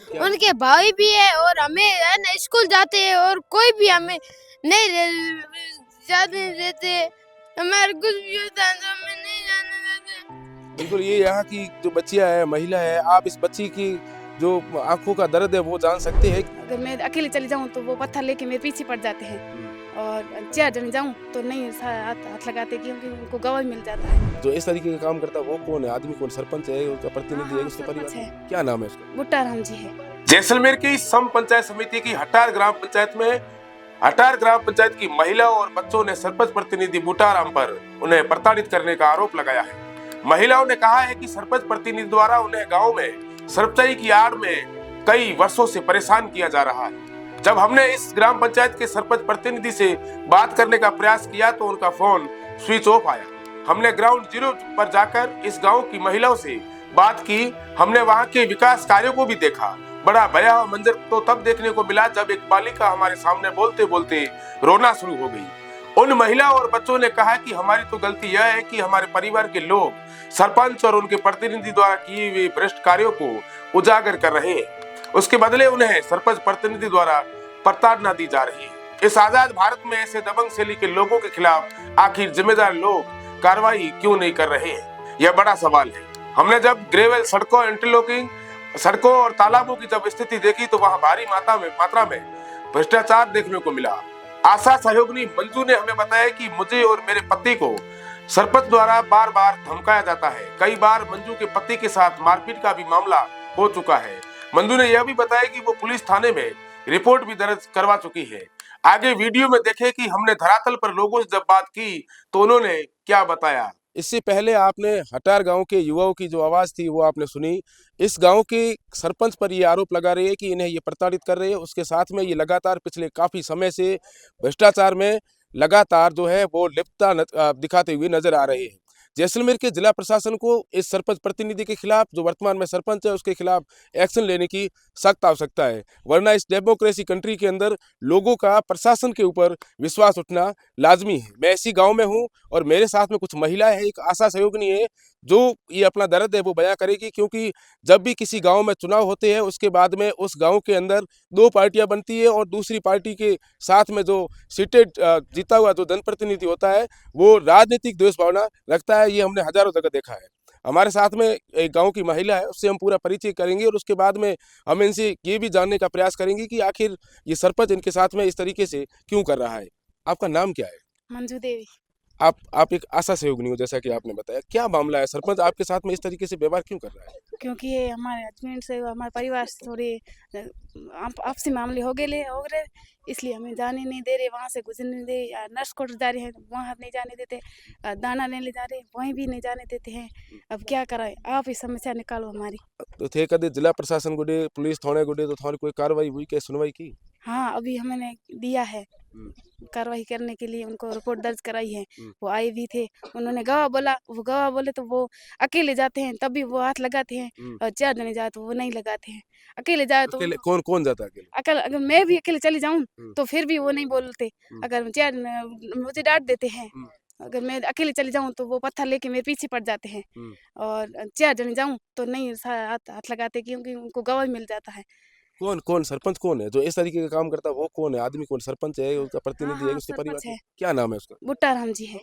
उनके भाई भी है और हमें है ना स्कूल जाते हैं और कोई भी हमें नहीं जाने देते। हमारे कुछ भी होता है तो हमें नहीं जाने देते। बिल्कुल, ये यहाँ की जो बच्चियां है, महिला है, आप इस बच्ची की जो आंखों का दर्द है वो जान सकते हैं। अगर मैं अकेले चली जाऊँ तो वो पत्थर लेके मेरे पीछे पड़ जाते हैं और 4 जने जाऊँ तो नहीं हाथ लगाते क्योंकि उनको गवाह मिल जाता है। जो इस तरीके का काम करता है वो कौन है? आदमी कौन? सरपंच है, उसका प्रतिनिधि है, उसके परिवार सरपंच है, क्या नाम है उसका? बुट्टा राम जी है। जैसलमेर की सम पंचायत समिति की हटार ग्राम पंचायत में हटार ग्राम पंचायत की महिलाओं और बच्चों ने सरपंच प्रतिनिधि बूटाराम पर उन्हें प्रताड़ित करने का आरोप लगाया है। महिलाओं ने कहा है कि सरपंच प्रतिनिधि द्वारा उन्हें गांव में सरपंचाई की आड़ में कई वर्षों से परेशान किया जा रहा है। जब हमने इस ग्राम पंचायत के सरपंच प्रतिनिधि से बात करने का प्रयास किया तो उनका फोन स्विच ऑफ आया। हमने ग्राउंड जीरो पर जाकर इस गांव की महिलाओं से बात की। हमने वहां के विकास कार्यों को भी देखा। बड़ा भयावह मंजर तो तब देखने को मिला जब एक बालिका हमारे सामने बोलते बोलते रोना शुरू हो गई। उन महिला और बच्चों ने कहा कि हमारी तो गलती यह है कि हमारे परिवार के लोग सरपंच और उनके प्रतिनिधि द्वारा किए हुए भ्रष्ट कार्यों को उजागर कर रहे हैं। उसके बदले उन्हें सरपंच प्रतिनिधि द्वारा प्रताड़ना दी जा रही है। इस आजाद भारत में ऐसे दबंग शैली के लोगों के खिलाफ आखिर जिम्मेदार लोग कार्रवाई क्यों नहीं कर रहे हैं, यह बड़ा सवाल है। हमने जब ग्रेवल सड़कों, इंटरलॉकिंग सड़कों और तालाबों की जब स्थिति देखी तो वहां भारी मात्रा में भ्रष्टाचार देखने को मिला। आशा सहयोगिनी मंजू ने हमें बताया कि मुझे और मेरे पति को सरपंच द्वारा बार बार धमकाया जाता है। कई बार मंजू के पति के साथ मारपीट का भी मामला हो चुका है। मंजू ने यह भी बताया कि वो पुलिस थाने में रिपोर्ट भी दर्ज करवा चुकी है। आगे वीडियो में देखें कि हमने धरातल पर लोगों से जब बात की तो उन्होंने क्या बताया। इससे पहले आपने हटार गांव के युवाओं की जो आवाज थी वो आपने सुनी। इस गांव के सरपंच पर ये आरोप लगा रहे हैं कि इन्हें ये प्रताड़ित कर रहे हैं। उसके साथ में ये लगातार पिछले काफी समय से भ्रष्टाचार में लगातार जो है वो लिप्तता दिखाते हुए नजर आ रहे हैं। जैसलमेर के जिला प्रशासन को इस सरपंच प्रतिनिधि के खिलाफ, जो वर्तमान में सरपंच है, उसके खिलाफ एक्शन लेने की सख्त आवश्यकता है, वरना इस डेमोक्रेसी कंट्री के अंदर लोगों का प्रशासन के ऊपर विश्वास उठना लाजमी है। मैं इसी गांव में हूं और मेरे साथ में कुछ महिलाएं हैं, एक आशा सहयोगिनी है जो ये अपना दर्द है वो बयां करेगी, क्योंकि जब भी किसी गांव में चुनाव होते हैं उसके बाद में उस गांव के अंदर दो पार्टियां बनती है और दूसरी पार्टी के साथ में जो सीटेड जीता हुआ जो जनप्रतिनिधि होता है वो राजनीतिक द्वेष भावना रखता है। ये हमने हजारों जगह देखा है। हमारे साथ में एक गांव की महिला है, उससे हम पूरा परिचय करेंगे और उसके बाद में हम इनसे ये भी जानने का प्रयास करेंगे कि आखिर ये सरपंच इनके साथ में इस तरीके से क्यों कर रहा है। आपका नाम क्या है? मंजू देवी। आप एक आशा सहयोगिनी हो, जैसा कि आपने बताया। क्या मामला है, सरपंच आपके साथ में इस तरीके से व्यवहार क्यों कर रहा है? क्योंकि ये हमारे हस्बैंड से हमारे परिवार से थोड़े आपसी मामले हो गए इसलिए हमें जाने नहीं दे रहे, वहाँ से गुजरने नहीं दे। नर्स क्वार्टर जा रहे हैं वहाँ नहीं जाने देते, दाना लेने जा रहे हैं वहीं भी नहीं जाने देते हैं। अब क्या कराएं, आप ही समस्या निकालो हमारी। तो थे कदे जिला प्रशासन गुडे, पुलिस थाने गुडे, तो थाने कोई कार्रवाई हुई क्या, सुनवाई की? हाँ, अभी हमने दिया है कार्रवाई करने के लिए, उनको रिपोर्ट दर्ज कराई है। वो आए भी थे, उन्होंने गवाह बोला, वो गवाह बोले तो वो अकेले जाते हैं तब भी वो हाथ लगाते हैं और 4 जने जाए तो वो नहीं लगाते हैं। अकेले जाए तो अकेले कौन कौन जाता है अकेले? अकेले, अगर मैं भी अकेले चली जाऊँ तो फिर भी वो नहीं बोलते। अगर 4 मुझे डांट देते हैं। अगर मैं अकेले चली जाऊँ तो वो पत्थर लेके मेरे पीछे पड़ जाते हैं और 4 जने जाऊँ तो नहीं हाथ हाथ लगाते क्योंकि उनको गवाह मिल जाता है। कौन कौन सरपंच कौन है जो इस तरीके का काम करता है? वो कौन है आदमी? कौन सरपंच है, उसका प्रतिनिधि है, उसके परिवार सरपंच से है, क्या नाम है उसका? बुट्टा राम जी है।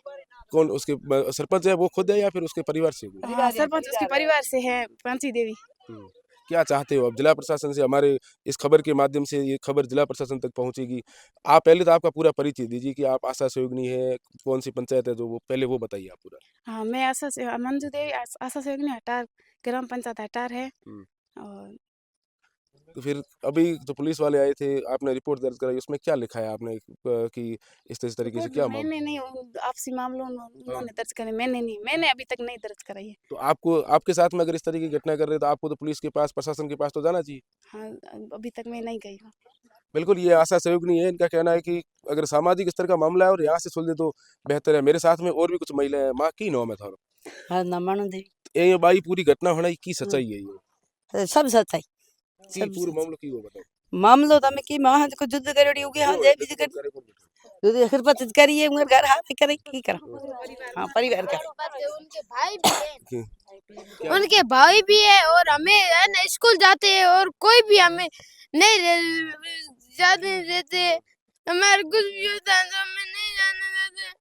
कौन उसके सरपंच है, वो खुद है या फिर उसके परिवार से हुआ? हाँ, सरपंच उसके परिवार से है, पांची देवी। हम्म। क्या चाहते हो अब जिला प्रशासन से? हमारे इस खबर के माध्यम से ये खबर जिला प्रशासन तक पहुंचेगी। आप पहले तो आपका पूरा परिचय दीजिए कि आप आशा सहयोगिनी है, कौन सी पंचायत है, जो वो पहले वो बताइए आप पूरा। हाँ, मैं आशा से मंजू देवी, आशा सहयोगिनी हटार, ग्राम पंचायत हटार है। हम्म। और तो फिर अभी जो पुलिस वाले आए थे, आपने रिपोर्ट दर्ज कराई, उसमें क्या लिखा है आपने कि इस तरीके से रिपोर्ट क्या मैंने नहीं, आपसी मामलों उन्होंने दर्ज करे, मैंने अभी तक नहीं दर्ज कराई है। तो आपको, आपके साथ में अगर इस तरीके की घटना कर रहे तो आपको तो पुलिस के पास, प्रशासन के पास तो जाना चाहिए। हाँ, अभी तक मैं नहीं गई हूँ। बिल्कुल, ये आशा सहयोगिनी है, इनका कहना है कि अगर सामाजिक स्तर का मामला है और यहाँ से सुलझे तो बेहतर है। मेरे साथ में और भी कुछ महिलाएं हैं। माँ की नाम है थारो? हाँ, नमन देवी। ये बाई पूरी घटना होना की सच्चाई है ये? सब सच है, की सब पूरा सच। मामलो की वो बताओ। मामलो तो हमें की मां को युद्ध करेड़ी होगी। हाँ, जय भी कर करे कौन बैठा? तो खिदमत करिए मगर घर हाथ करे की करा। हाँ परिवार का उनके भाई भी है, उनके भाई भी है और हमें है ना स्कूल जाते हैं और कोई भी हमें नहीं जाने देते, हमारे कुछ भी होता है तो हमें नहीं जाने देते।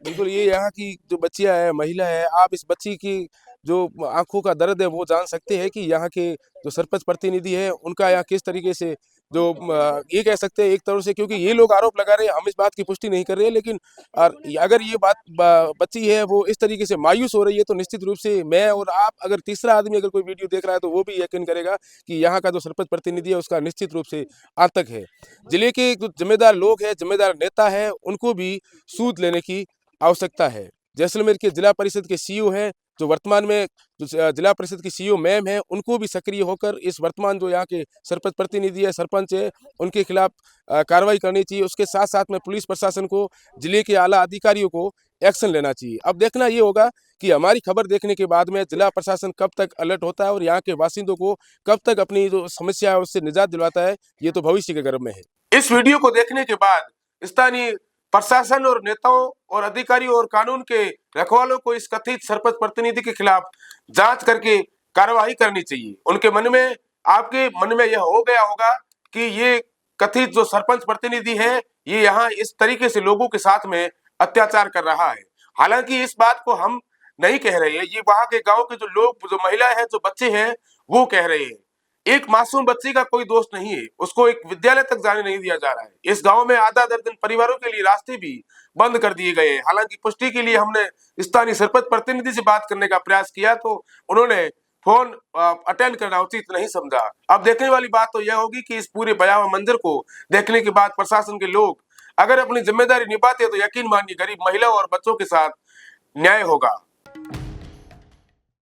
बिल्कुल, ये यहाँ की जो बच्चियां है, महिला है, आप इस बच्ची की जो आंखों का दर्द है वो जान सकते हैं कि यहाँ के जो सरपंच प्रतिनिधि है उनका यहाँ किस तरीके से जो ये कह सकते हैं एक तरह से, क्योंकि ये लोग आरोप लगा रहे हैं, हम इस बात की पुष्टि नहीं कर रहे हैं, लेकिन अगर ये बात बच्ची है वो इस तरीके से मायूस हो रही है तो निश्चित रूप से मैं और आप, अगर तीसरा आदमी अगर कोई वीडियो देख रहा है तो वो भी यकीन करेगा कि यहाँ का जो सरपंच प्रतिनिधि है उसका निश्चित रूप से आतंक है। जिले के जो जिम्मेदार लोग हैं, जिम्मेदार नेता है, उनको भी सूद लेने की आवश्यकता है। जैसलमेर के जिला परिषद के सीईओ हैं, जो वर्तमान में जो जिला परिषद की सीईओ मैम है, उनको भी सक्रिय होकर इस वर्तमान जो यहाँ के सरपंच प्रतिनिधि है, सरपंच है, उनके खिलाफ कार्रवाई करनी चाहिए। उसके साथ साथ में पुलिस प्रशासन को, जिले के आला अधिकारियों को एक्शन लेना चाहिए। अब देखना ये होगा कि हमारी खबर देखने के बाद में जिला प्रशासन कब तक अलर्ट होता है और यहाँ के बासिंदों को कब तक अपनी जो समस्या है उससे निजात दिलवाता है, ये तो भविष्य के गर्भ में है। इस वीडियो को देखने के बाद स्थानीय प्रशासन और नेताओं और अधिकारियों और कानून के रखवालों को इस कथित सरपंच प्रतिनिधि के खिलाफ जांच करके कार्रवाई करनी चाहिए। उनके मन में, आपके मन में यह हो गया होगा कि ये कथित जो सरपंच प्रतिनिधि है ये यहाँ इस तरीके से लोगों के साथ में अत्याचार कर रहा है। हालांकि इस बात को हम नहीं कह रहे हैं, ये वहां के गांव के जो लोग, जो महिलाएं हैं, जो बच्चे हैं, वो कह रहे हैं। एक मासूम बच्ची का कोई दोष नहीं है, उसको एक विद्यालय तक जाने नहीं दिया जा रहा है। इस गांव में आधा दर्जन परिवारों के लिए रास्ते भी बंद कर दिए गए हैं। हालांकि पुष्टि के लिए हमने स्थानीय सरपंच प्रतिनिधि से बात करने का प्रयास किया तो उन्होंने फोन अटेंड करना उचित नहीं समझा। अब देखने वाली बात तो यह होगी कि इस पूरे भयावह मंजर को देखने के बाद प्रशासन के लोग अगर अपनी जिम्मेदारी निभाते तो यकीन मानिए गरीब महिलाओं और बच्चों के साथ न्याय होगा।